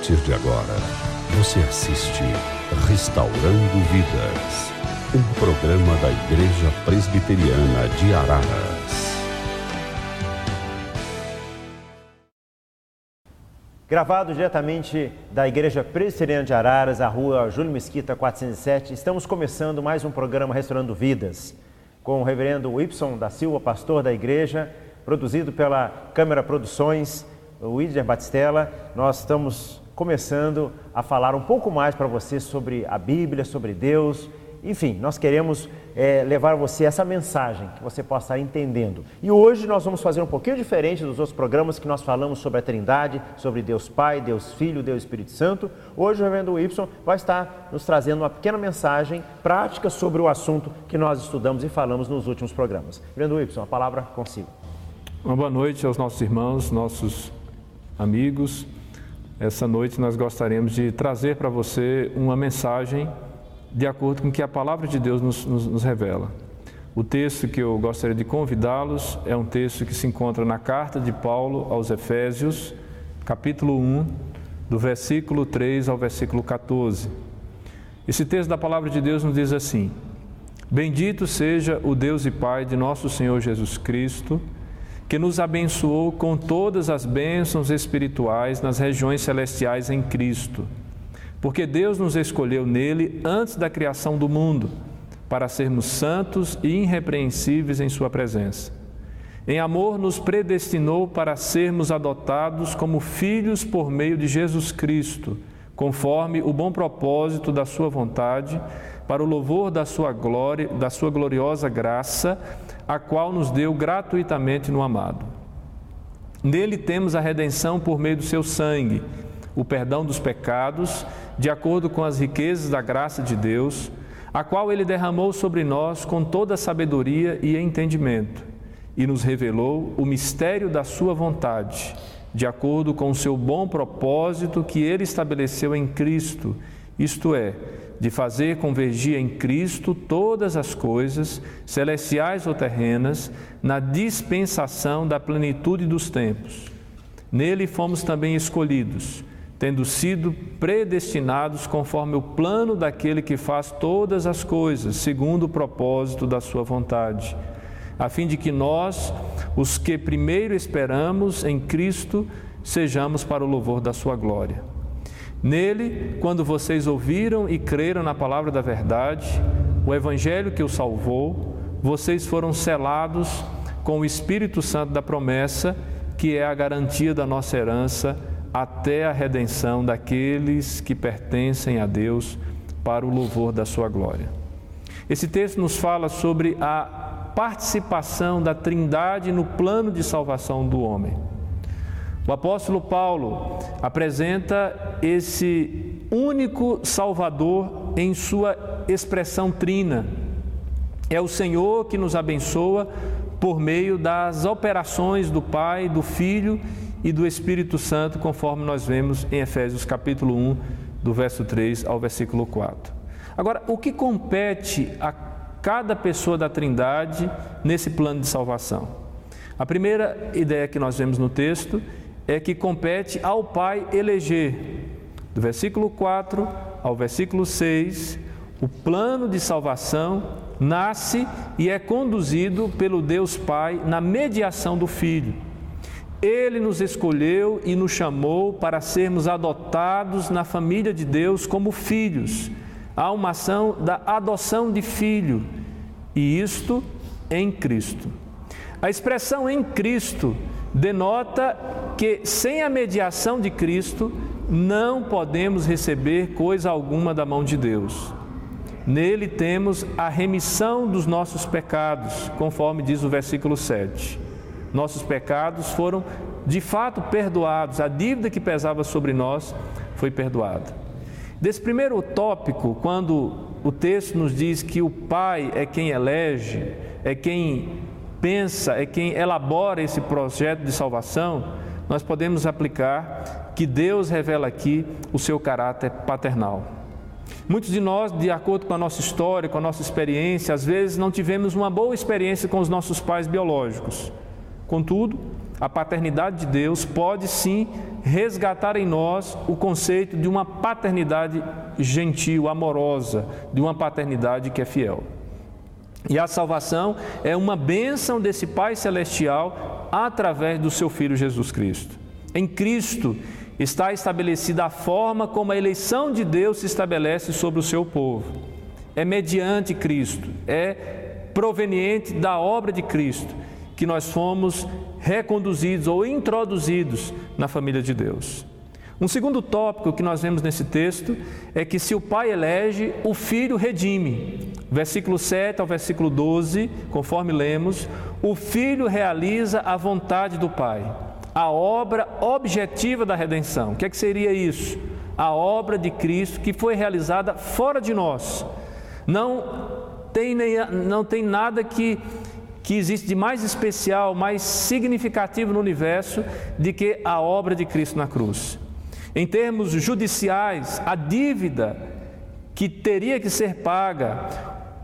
partir de agora, você assiste Restaurando Vidas, um programa da Igreja Presbiteriana de Araras. Gravado diretamente da Igreja Presbiteriana de Araras, a rua Júlio Mesquita 407, estamos começando mais um programa Restaurando Vidas, com o reverendo Wilson da Silva, pastor da igreja, produzido pela Câmara Produções, o Wilder Batistella. Nós estamos começando a falar um pouco mais para você sobre a Bíblia, sobre Deus. Enfim, nós queremos levar a você essa mensagem, que você possa estar entendendo. E hoje nós vamos fazer um pouquinho diferente dos outros programas que nós falamos sobre a Trindade, sobre Deus Pai, Deus Filho, Deus Espírito Santo. Hoje o reverendo Wilson vai estar nos trazendo uma pequena mensagem prática sobre o assunto que nós estudamos e falamos nos últimos programas. Reverendo Wilson, a palavra consigo. Uma boa noite aos nossos irmãos, nossos amigos. Essa noite nós gostaríamos de trazer para você uma mensagem de acordo com o que a palavra de Deus nos revela. O texto que eu gostaria de convidá-los é um texto que se encontra na carta de Paulo aos Efésios, capítulo 1, do versículo 3 ao versículo 14. Esse texto da palavra de Deus nos diz assim: Bendito seja o Deus e Pai de nosso Senhor Jesus Cristo, que nos abençoou com todas as bênçãos espirituais nas regiões celestiais em Cristo, porque Deus nos escolheu nele antes da criação do mundo, para sermos santos e irrepreensíveis em sua presença. Em amor nos predestinou para sermos adotados como filhos por meio de Jesus Cristo, conforme o bom propósito da sua vontade, para o louvor da sua glória, da sua gloriosa graça, a qual nos deu gratuitamente no amado. Nele temos a redenção por meio do seu sangue, o perdão dos pecados, de acordo com as riquezas da graça de Deus, a qual Ele derramou sobre nós com toda sabedoria e entendimento, e nos revelou o mistério da sua vontade, de acordo com o seu bom propósito que Ele estabeleceu em Cristo, isto é, de fazer convergir em Cristo todas as coisas, celestiais ou terrenas, na dispensação da plenitude dos tempos. Nele fomos também escolhidos, tendo sido predestinados conforme o plano daquele que faz todas as coisas, segundo o propósito da sua vontade, a fim de que nós, os que primeiro esperamos em Cristo, sejamos para o louvor da sua glória. Nele, quando vocês ouviram e creram na palavra da verdade, o evangelho que o salvou, vocês foram selados com o Espírito Santo da promessa, que é a garantia da nossa herança até a redenção daqueles que pertencem a Deus para o louvor da sua glória. Esse texto nos fala sobre a participação da Trindade no plano de salvação do homem. O apóstolo Paulo apresenta esse único Salvador em sua expressão trina. É o Senhor que nos abençoa por meio das operações do Pai, do Filho e do Espírito Santo, conforme nós vemos em Efésios capítulo 1, do verso 3 ao versículo 4. Agora, o que compete a cada pessoa da Trindade nesse plano de salvação? A primeira ideia que nós vemos no texto é que compete ao Pai eleger. Do versículo 4 ao versículo 6, o plano de salvação nasce e é conduzido pelo Deus Pai na mediação do Filho. Ele nos escolheu e nos chamou para sermos adotados na família de Deus como filhos. Há uma ação da adoção de filho, e isto em Cristo. A expressão em Cristo denota que sem a mediação de Cristo não podemos receber coisa alguma da mão de Deus. Nele temos a remissão dos nossos pecados, conforme diz o versículo 7. Nossos pecados foram de fato perdoados, a dívida que pesava sobre nós foi perdoada. Desse primeiro tópico, quando o texto nos diz que o Pai é quem elege, é quem pensa, é quem elabora esse projeto de salvação, nós podemos aplicar que Deus revela aqui o seu caráter paternal. Muitos de nós, de acordo com a nossa história, com a nossa experiência, às vezes não tivemos uma boa experiência com os nossos pais biológicos. Contudo, a paternidade de Deus pode sim resgatar em nós o conceito de uma paternidade gentil, amorosa, de uma paternidade que é fiel. E a salvação é uma bênção desse Pai Celestial através do seu Filho Jesus Cristo. Em Cristo está estabelecida a forma como a eleição de Deus se estabelece sobre o seu povo. É mediante Cristo, é proveniente da obra de Cristo que nós fomos reconduzidos ou introduzidos na família de Deus. Um segundo tópico que nós vemos nesse texto é que se o Pai elege, o Filho redime. Versículo 7 ao versículo 12, conforme lemos, o Filho realiza a vontade do Pai, a obra objetiva da redenção. O que seria isso? A obra de Cristo que foi realizada fora de nós. Não tem nada que existe de mais especial, mais significativo no universo do que a obra de Cristo na cruz. Em termos judiciais, a dívida que teria que ser paga,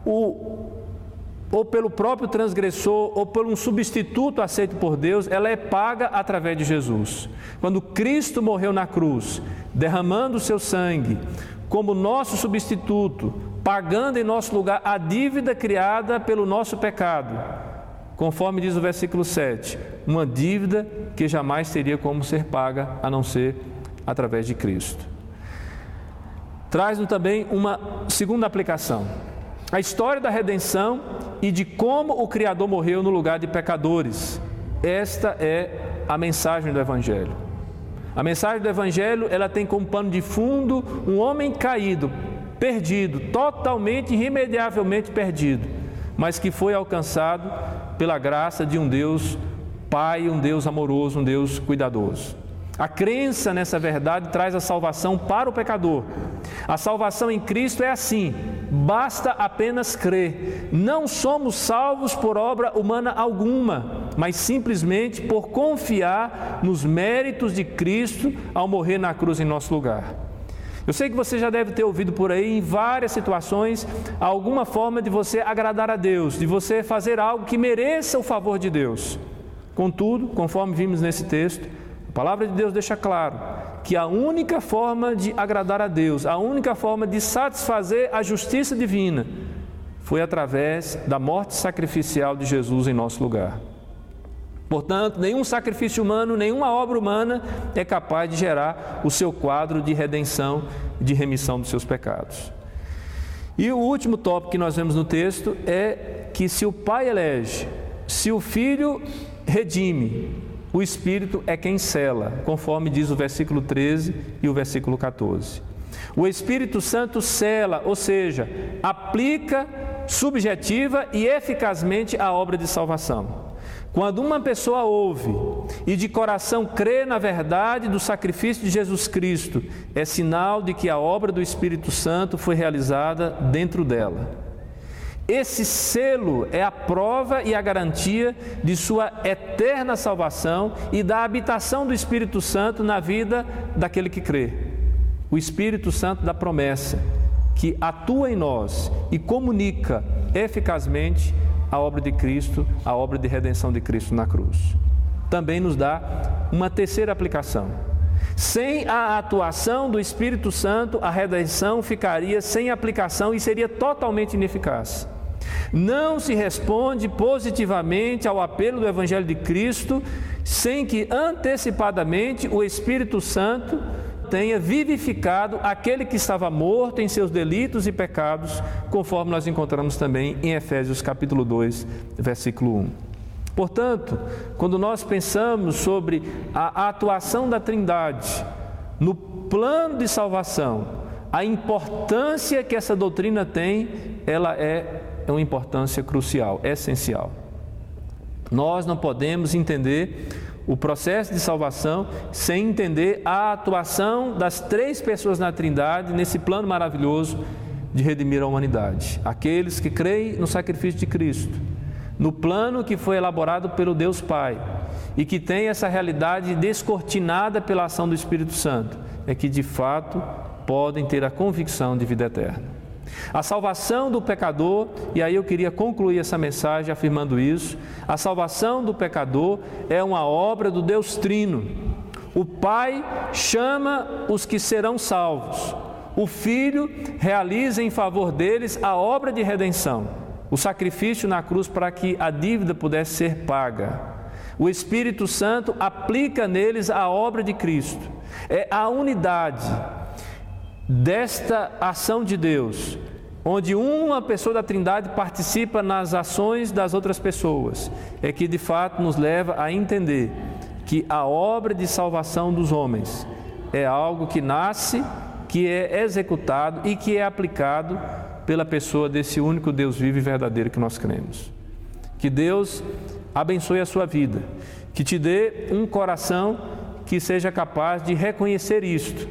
ou pelo próprio transgressor, ou por um substituto aceito por Deus, ela é paga através de Jesus. Quando Cristo morreu na cruz, derramando o seu sangue, como nosso substituto, pagando em nosso lugar a dívida criada pelo nosso pecado, conforme diz o versículo 7, uma dívida que jamais teria como ser paga, a não ser através de Cristo. Traz-nos também uma segunda aplicação, a história da redenção e de como o Criador morreu no lugar de pecadores. Esta é a mensagem do Evangelho. A mensagem do Evangelho, ela tem como pano de fundo um homem caído, perdido, totalmente, irremediavelmente perdido, mas que foi alcançado pela graça de um Deus Pai, um Deus amoroso, um Deus cuidadoso. A crença nessa verdade traz a salvação para o pecador. A salvação em Cristo é assim, basta apenas crer. Não somos salvos por obra humana alguma, mas simplesmente por confiar nos méritos de Cristo ao morrer na cruz em nosso lugar. Eu sei que você já deve ter ouvido por aí, em várias situações, alguma forma de você agradar a Deus, de você fazer algo que mereça o favor de Deus. Contudo, conforme vimos nesse texto, a palavra de Deus deixa claro que a única forma de agradar a Deus, a única forma de satisfazer a justiça divina, foi através da morte sacrificial de Jesus em nosso lugar. Portanto, nenhum sacrifício humano, nenhuma obra humana é capaz de gerar o seu quadro de redenção, de remissão dos seus pecados. E o último tópico que nós vemos no texto é que se o Pai elege, se o Filho redime, o Espírito é quem sela, conforme diz o versículo 13 e o versículo 14. O Espírito Santo sela, ou seja, aplica subjetiva e eficazmente a obra de salvação. Quando uma pessoa ouve e de coração crê na verdade do sacrifício de Jesus Cristo, é sinal de que a obra do Espírito Santo foi realizada dentro dela. Esse selo é a prova e a garantia de sua eterna salvação e da habitação do Espírito Santo na vida daquele que crê. O Espírito Santo da promessa, que atua em nós e comunica eficazmente a obra de Cristo, a obra de redenção de Cristo na cruz. Também nos dá uma terceira aplicação. Sem a atuação do Espírito Santo, a redenção ficaria sem aplicação e seria totalmente ineficaz. Não se responde positivamente ao apelo do Evangelho de Cristo sem que antecipadamente o Espírito Santo tenha vivificado aquele que estava morto em seus delitos e pecados, conforme nós encontramos também em Efésios capítulo 2, versículo 1. Portanto, quando nós pensamos sobre a atuação da Trindade no plano de salvação, a importância que essa doutrina tem, ela é uma importância crucial, essencial. Nós não podemos entender o processo de salvação sem entender a atuação das três pessoas na Trindade nesse plano maravilhoso de redimir a humanidade. Aqueles que creem no sacrifício de Cristo, no plano que foi elaborado pelo Deus Pai e que tem essa realidade descortinada pela ação do Espírito Santo, é que de fato podem ter a convicção de vida eterna. A salvação do pecador, e aí eu queria concluir essa mensagem afirmando isso, a salvação do pecador é uma obra do Deus Trino. O Pai chama os que serão salvos. O Filho realiza em favor deles a obra de redenção, o sacrifício na cruz para que a dívida pudesse ser paga. O Espírito Santo aplica neles a obra de Cristo. É a unidade desta ação de Deus, onde uma pessoa da Trindade participa nas ações das outras pessoas, é que de fato nos leva a entender que a obra de salvação dos homens é algo que nasce, que é executado e que é aplicado pela pessoa desse único Deus vivo e verdadeiro que nós cremos. Que Deus abençoe a sua vida, que te dê um coração que seja capaz de reconhecer isto,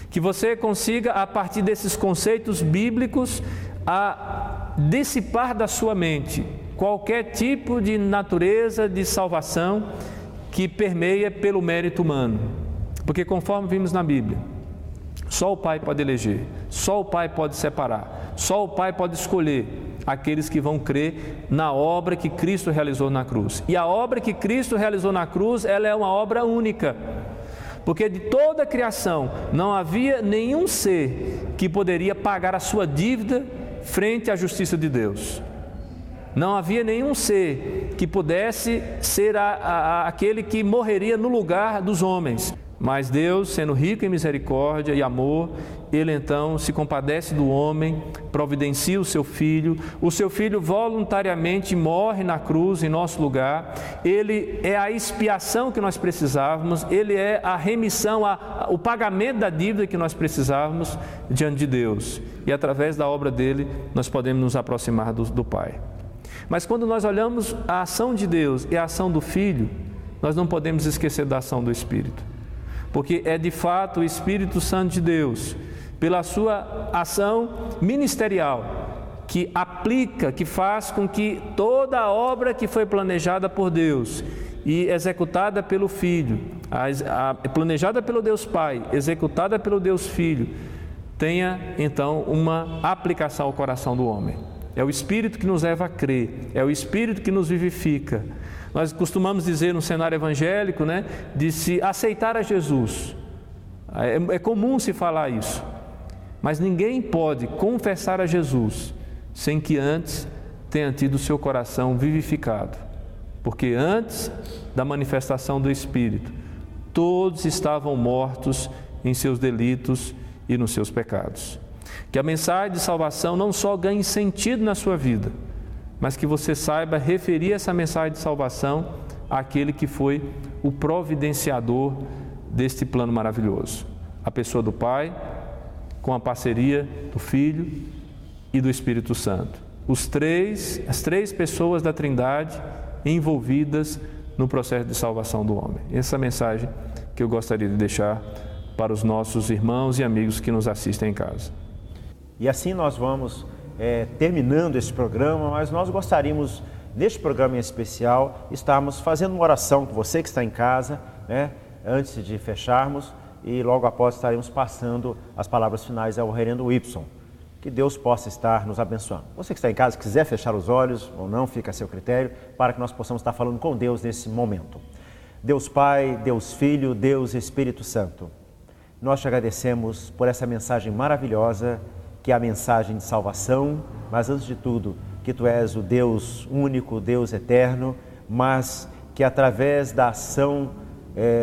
que você consiga, a partir desses conceitos bíblicos, a dissipar da sua mente qualquer tipo de natureza de salvação que permeia pelo mérito humano. Porque conforme vimos na Bíblia, só o Pai pode eleger, só o Pai pode separar, só o Pai pode escolher aqueles que vão crer na obra que Cristo realizou na cruz. E a obra que Cristo realizou na cruz, ela é uma obra única. Porque de toda a criação não havia nenhum ser que poderia pagar a sua dívida frente à justiça de Deus. Não havia nenhum ser que pudesse ser aquele que morreria no lugar dos homens. Mas Deus, sendo rico em misericórdia e amor, Ele então se compadece do homem, providencia o seu Filho voluntariamente morre na cruz em nosso lugar, Ele é a expiação que nós precisávamos, Ele é a remissão, o pagamento da dívida que nós precisávamos diante de Deus. E através da obra dEle, nós podemos nos aproximar do Pai. Mas quando nós olhamos a ação de Deus e a ação do Filho, nós não podemos esquecer da ação do Espírito. Porque é de fato o Espírito Santo de Deus, pela sua ação ministerial, que aplica, que faz com que toda a obra que foi planejada por Deus e executada pelo Filho, planejada pelo Deus Pai, executada pelo Deus Filho, tenha então uma aplicação ao coração do homem. É o Espírito que nos leva a crer, é o Espírito que nos vivifica. Nós costumamos dizer no cenário evangélico, de se aceitar a Jesus. É comum se falar isso. Mas ninguém pode confessar a Jesus sem que antes tenha tido o seu coração vivificado. Porque antes da manifestação do Espírito, todos estavam mortos em seus delitos e nos seus pecados. Que a mensagem de salvação não só ganhe sentido na sua vida, mas que você saiba referir essa mensagem de salvação àquele que foi o providenciador deste plano maravilhoso. A pessoa do Pai, com a parceria do Filho e do Espírito Santo. As três pessoas da Trindade envolvidas no processo de salvação do homem. Essa é a mensagem que eu gostaria de deixar para os nossos irmãos e amigos que nos assistem em casa. E assim nós vamos terminando esse programa, mas nós gostaríamos, neste programa em especial, estarmos fazendo uma oração com você que está em casa, antes de fecharmos, e logo após estaremos passando as palavras finais ao reverendo Whipson. Que Deus possa estar nos abençoando. Você que está em casa, quiser fechar os olhos ou não, fica a seu critério, para que nós possamos estar falando com Deus nesse momento. Deus Pai, Deus Filho, Deus Espírito Santo, nós te agradecemos por essa mensagem maravilhosa, que é a mensagem de salvação, mas antes de tudo, que Tu és o Deus único, Deus eterno, mas que através da ação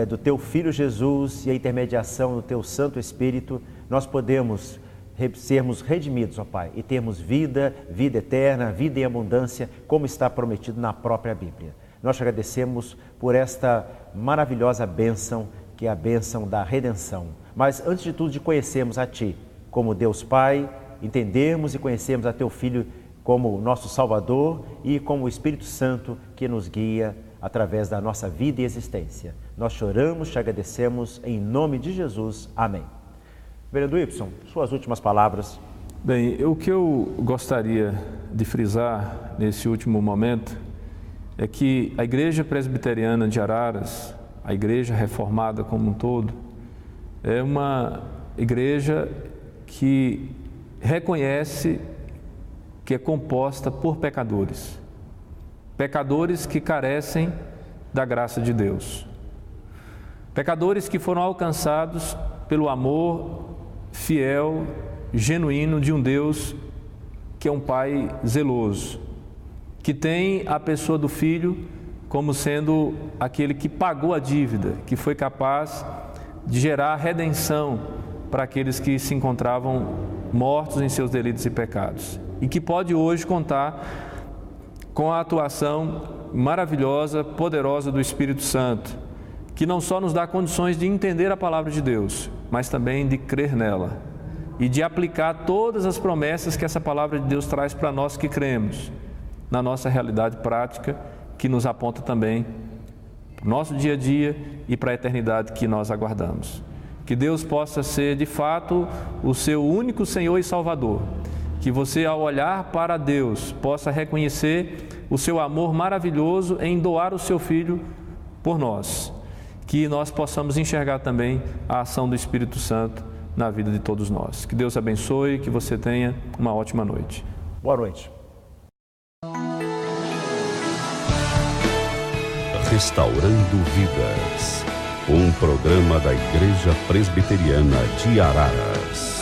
do Teu Filho Jesus e a intermediação do Teu Santo Espírito, nós podemos sermos redimidos, ó Pai, e termos vida eterna, vida em abundância, como está prometido na própria Bíblia. Nós te agradecemos por esta maravilhosa bênção, que é a bênção da redenção. Mas antes de tudo, de conhecermos a Ti, como Deus Pai, entendermos e conhecermos a Teu Filho como nosso Salvador e como o Espírito Santo que nos guia através da nossa vida e existência. Nós choramos, te agradecemos, em nome de Jesus. Amém. Vereador Whipson, suas últimas palavras. Bem, o que eu gostaria de frisar nesse último momento é que a Igreja Presbiteriana de Araras, a Igreja Reformada como um todo, é uma igreja que reconhece que é composta por pecadores. Pecadores que carecem da graça de Deus. Pecadores que foram alcançados pelo amor fiel, genuíno de um Deus que é um Pai zeloso, que tem a pessoa do Filho como sendo aquele que pagou a dívida, que foi capaz de gerar redenção para aqueles que se encontravam mortos em seus delitos e pecados, e que pode hoje contar com a atuação maravilhosa, poderosa do Espírito Santo, que não só nos dá condições de entender a palavra de Deus, mas também de crer nela e de aplicar todas as promessas que essa palavra de Deus traz para nós que cremos, na nossa realidade prática, que nos aponta também para o nosso dia a dia e para a eternidade que nós aguardamos. Que Deus possa ser, de fato, o seu único Senhor e Salvador. Que você, ao olhar para Deus, possa reconhecer o seu amor maravilhoso em doar o seu Filho por nós. Que nós possamos enxergar também a ação do Espírito Santo na vida de todos nós. Que Deus abençoe, que você tenha uma ótima noite. Boa noite. Restaurando Vidas, um programa da Igreja Presbiteriana de Araras.